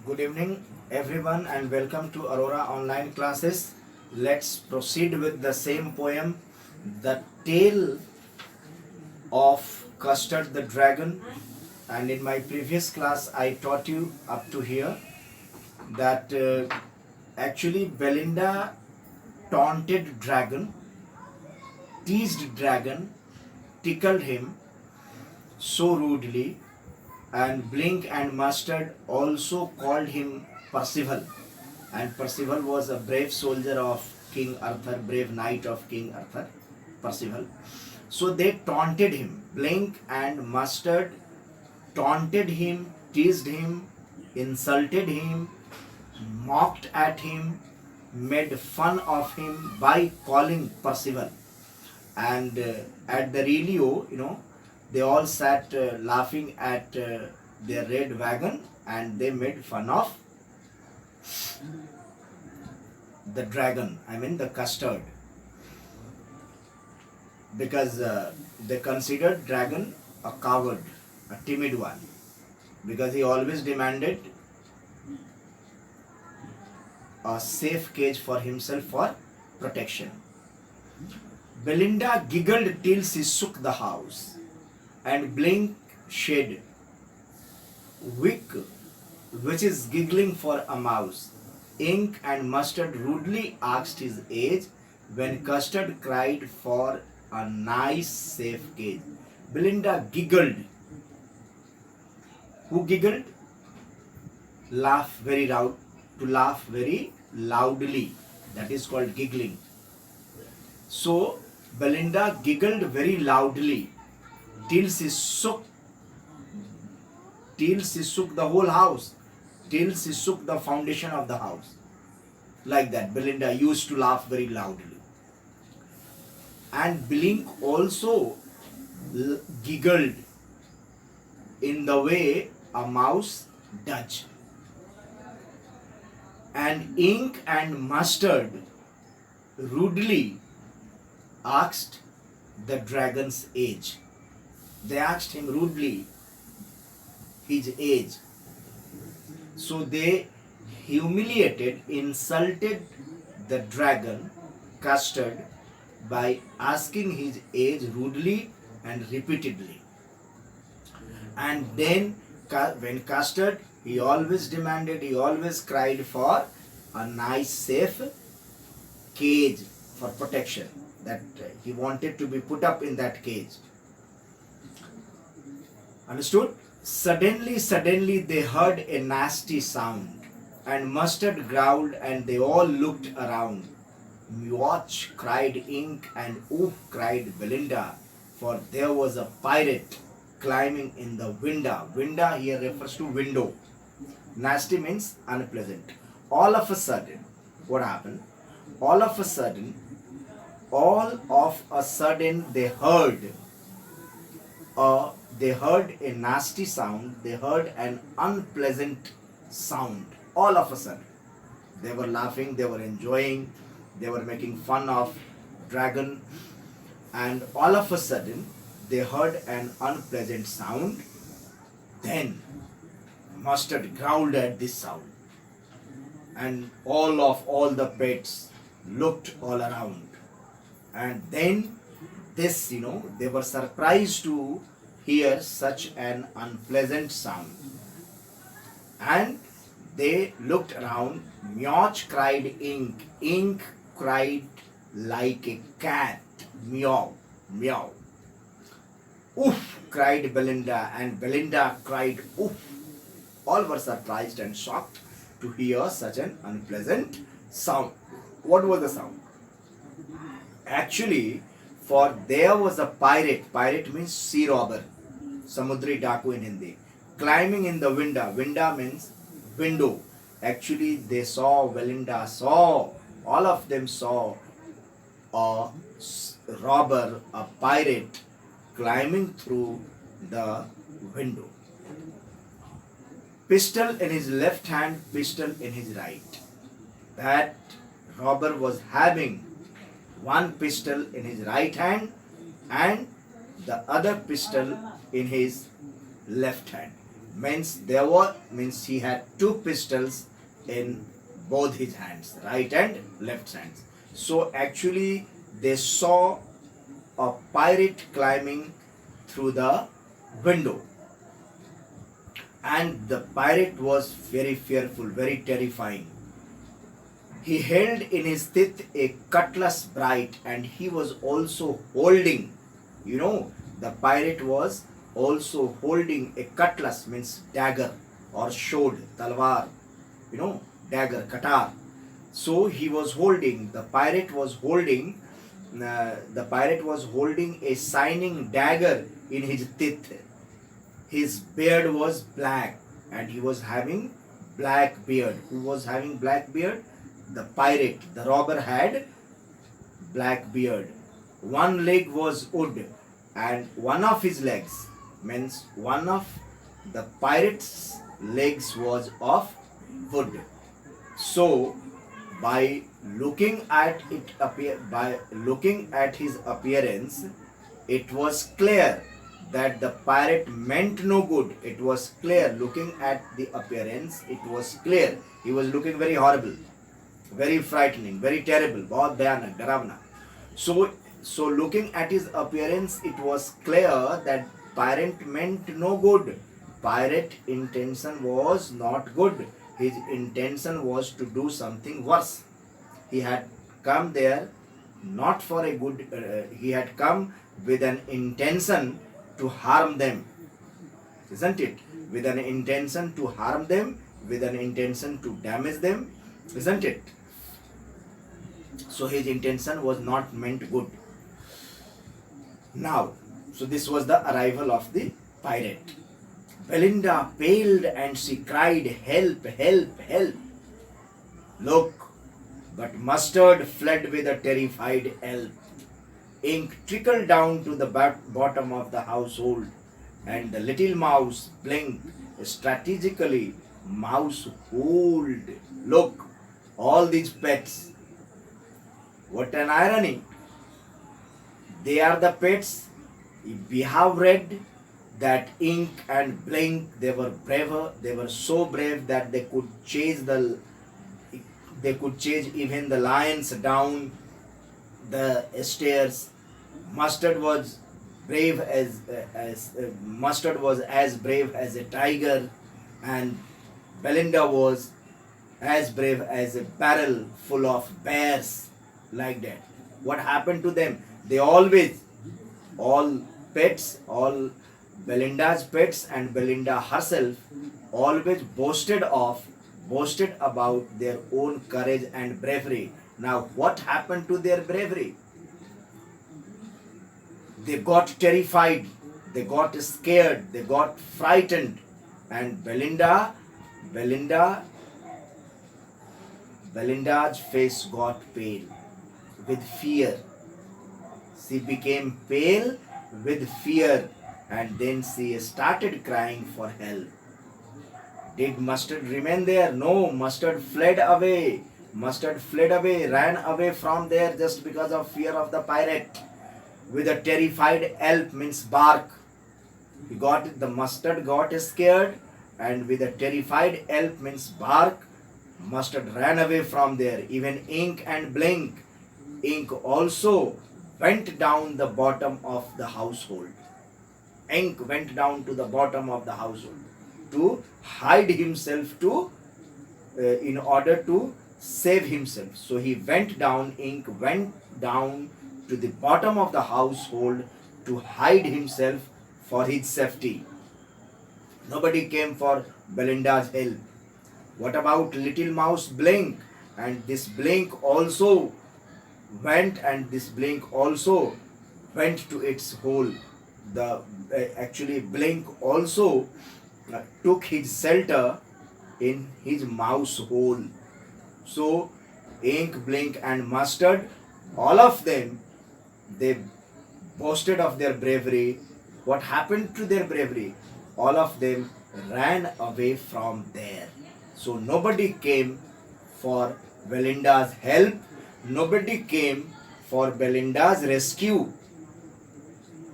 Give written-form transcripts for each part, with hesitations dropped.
Good evening, everyone, and welcome to Aurora Online Classes. Let's proceed with the same poem, The Tale of Custard the Dragon. And in my previous class, I taught you up to here that actually Belinda taunted Dragon, teased Dragon, tickled him so rudely, and Blink and Mustard also called him Percival. And Percival was a brave soldier of King Arthur, brave knight of King Arthur, Percival. So they taunted him. Blink and Mustard taunted him, teased him, insulted him, mocked at him, made fun of him by calling Percival. And at the Relio, they all sat laughing at their red wagon, and they made fun of the dragon, the custard, because they considered dragon a coward, a timid one, because he always demanded a safe cage for himself for protection. Belinda giggled till she shook the house, and Blink shed wick, which is giggling for a mouse. Ink and Mustard rudely asked his age, when Custard cried for a nice safe cage. Belinda giggled. Who giggled? Laugh very loud, to laugh very loudly. That is called giggling. So Belinda giggled very loudly till she shook the whole house, till she shook the foundation of the house. Like that, Belinda used to laugh very loudly. And Blink also giggled in the way a mouse does. And Ink and Mustard rudely asked the dragon's age. They asked him rudely his age. So they humiliated, insulted the dragon, Custard, by asking his age rudely and repeatedly. And then when Custard, he always cried for a nice safe cage for protection, that he wanted to be put up in that cage. Understood? Suddenly they heard a nasty sound, and Mustard growled, and they all looked around. Watch, cried Ink, and oof, cried Belinda, for there was a pirate climbing in the window. Window here refers to window. Nasty means unpleasant. All of a sudden, what happened? All of a sudden, they heard a nasty sound. They heard an unpleasant sound. All of a sudden, they were laughing, they were enjoying, they were making fun of dragon, and all of a sudden they heard an unpleasant sound. Then Mustard growled at this sound, and all the pets looked all around, and then they were surprised to hear such an unpleasant sound, and they looked around. Meow, cried Ink. Ink cried like a cat. Meow, meow. Oof, cried Belinda, and Belinda cried oof. All were surprised and shocked to hear such an unpleasant sound. What was the sound? Actually, for there was a pirate. Pirate means sea robber. Samudri Daku in Hindi. Climbing in the window. Window means window. Actually, Belinda saw, all of them saw a robber, a pirate, climbing through the window. Pistol in his left hand, pistol in his right. That robber was having one pistol in his right hand and the other pistol in his left hand. means he had two pistols in both his hands, right and left hands. So actually they saw a pirate climbing through the window, and the pirate was very fearful, very terrifying. He held in his teeth a cutlass bright, and he was also holding, the pirate was also holding a cutlass, means dagger or shod, talwar, dagger, katar. So the pirate was holding a shining dagger in his teeth. His beard was black, and he was having black beard. Who was having black beard? The pirate, the robber had black beard. One leg was wood, and one of his legs, means one of the pirate's legs was of wood. So by looking at his appearance, it was clear that the pirate meant no good. It was clear, looking at the appearance, it was clear. He was looking very horrible, very frightening, very terrible, बहुत भयानक, डरावना. So looking at his appearance, it was clear that pirate meant no good. Pirate intention was not good. His intention was to do something worse. He had come there not for a good, he had come with an intention to harm them, isn't it? With an intention to harm them, with an intention to damage them, isn't it? So his intention was not meant good. Now, so this was the arrival of the pirate. Belinda paled and she cried, "Help, help, help." Look, but Mustard fled with a terrified yelp. Ink trickled down to the bottom of the household, and the little mouse blinked strategically. Mouse hold. Look, all these pets. What an irony. They are the pets. We have read that Ink and Blink, they were braver. They were so brave that they could chase even the lions down the stairs. Mustard was as brave as a tiger, and Belinda was as brave as a barrel full of bears, like that. What happened to them? They all Belinda's pets and Belinda herself always boasted about their own courage and bravery. Now, what happened to their bravery? They got terrified, they got scared, they got frightened, and Belinda's face got pale with fear. She became pale with fear, and then she started crying for help. Did Mustard remain there? No, Mustard fled away. Ran away from there just because of fear of the pirate. With a terrified yelp, means bark. The Mustard got scared, and with a terrified yelp, means bark, Mustard ran away from there. Even Ink and Blink. Ink also went down the bottom of the household. Ink went down to the bottom of the household to hide himself in order to save himself. So he went down, Ink went down to the bottom of the household to hide himself for his safety. Nobody came for Belinda's help. What about little mouse Blink? And this Blink also went to its hole. Actually Blink also took his shelter in his mouse hole. So Ink, Blink and Mustard, all of them, they boasted of their bravery. What happened to their bravery? All of them ran away from there. So nobody came for Belinda's help. Nobody came for Belinda's rescue.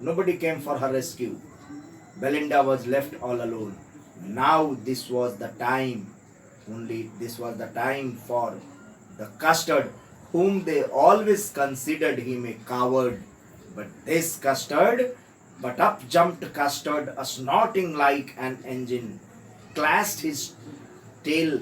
Nobody came for her rescue. Belinda was left all alone. Now this was the time, only this was the time for the Custard, whom they always considered him a coward. But this Custard, but up jumped Custard, a snorting like an engine, clashed his tail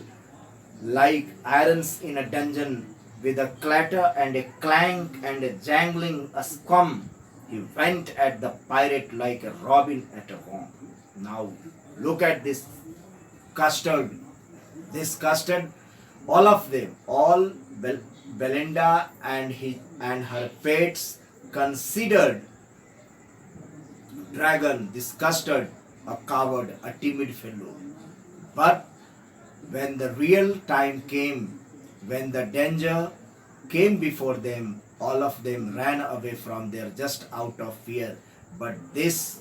like irons in a dungeon, with a clatter and a clank and a jangling, a scum. He went at the pirate like a robin at a worm. Now look at this Custard. This Custard, all of them, all Belinda and her pets considered Dragon, this Custard, a coward, a timid fellow. But when the real time came, when the danger came before them, all of them ran away from there just out of fear. But this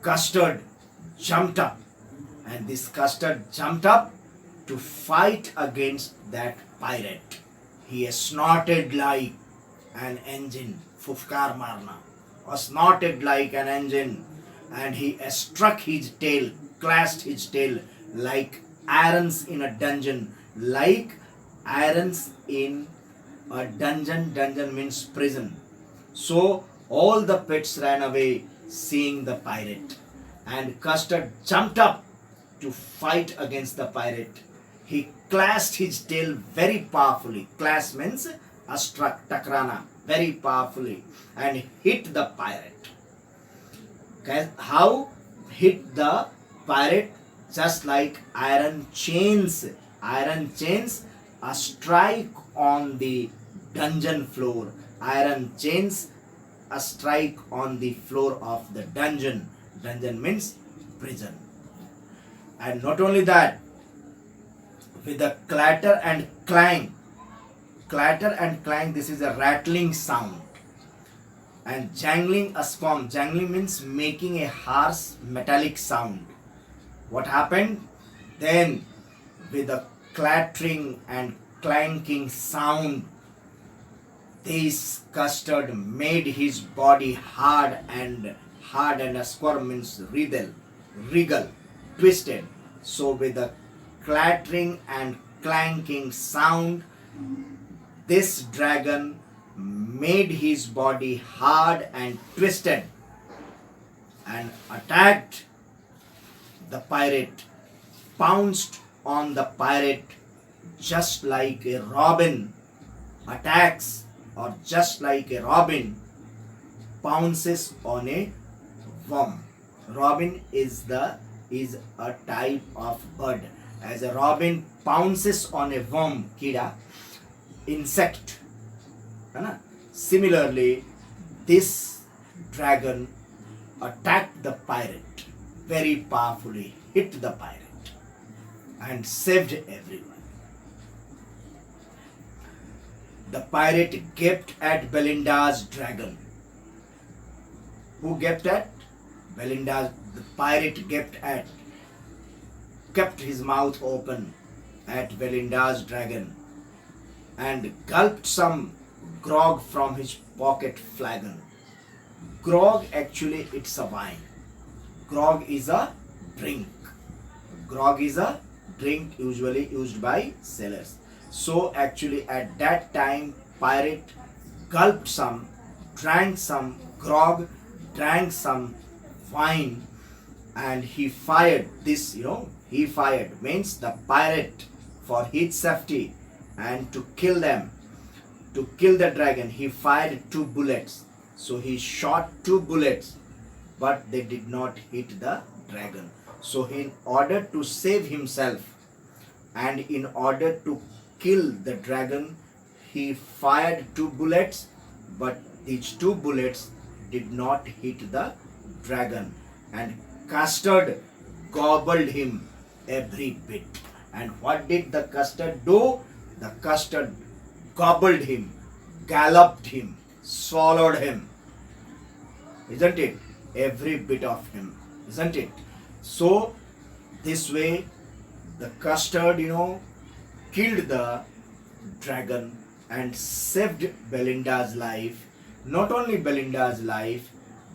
Custard jumped up, and this Custard jumped up to fight against that pirate. He snorted like an engine, fufkar marna, snorted like an engine, and he struck his tail, clashed his tail like irons in a dungeon, like irons in a dungeon. Dungeon means prison. So all the pets ran away seeing the pirate, and Custard jumped up to fight against the pirate. He clashed his tail very powerfully. Clash means struck, takrana, very powerfully, and hit the pirate. Okay, how hit the pirate? Just like iron chains. Iron chains, a strike on the dungeon floor. Iron chains, a strike on the floor of the dungeon. Dungeon means prison. And not only that, with a clatter and clang. Clatter and clang, this is a rattling sound. And jangling, a squam. Jangling means making a harsh metallic sound. What happened? Then with a clattering and clanking sound, this Custard made his body hard, and a squirm means wriggle, twisted. So with a clattering and clanking sound, this dragon made his body hard and twisted and attacked the pirate, pounced on the pirate just like a robin attacks, or just like a robin pounces on a worm. Robin is a type of bird. As a robin pounces on a worm, kida, insect. Similarly, this dragon attacked the pirate very powerfully, hit the pirate, and saved everyone. The pirate gaped at Belinda's dragon. Who gaped at? Belinda. The pirate kept his mouth open at Belinda's dragon, and gulped some grog from his pocket flagon. Grog, actually it's a wine. Grog is a drink. Grog is a drink usually used by sailors. So actually at that time, pirate gulped some, drank some grog, drank some wine, and he fired this, he fired means the pirate, for his safety and to kill them, to kill the dragon, he fired 2 bullets. So he shot 2 bullets, but they did not hit the dragon. So in order to save himself and in order to kill the dragon, he fired 2 bullets, but these 2 bullets did not hit the dragon, and Custard gobbled him every bit. And what did the Custard do? The Custard gobbled him, galloped him, swallowed him. Isn't it? Every bit of him. Isn't it? So this way the Custard, killed the dragon and saved Belinda's life. Not only Belinda's life,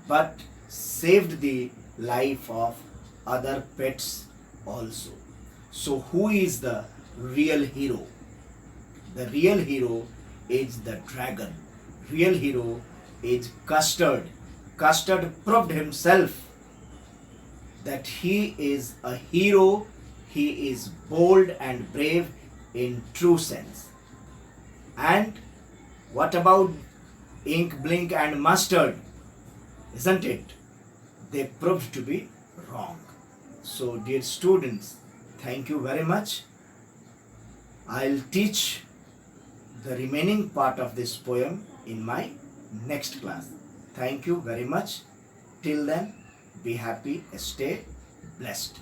but saved the life of other pets also. So who is the real hero? The real hero is the dragon. Real hero is Custard. Custard proved himself that he is a hero. He is bold and brave in true sense. And what about Ink, Blink and Mustard? Isn't it? They proved to be wrong. So dear students, thank you very much. I'll teach the remaining part of this poem in my next class. Thank you very much. Till then, be happy, stay blessed.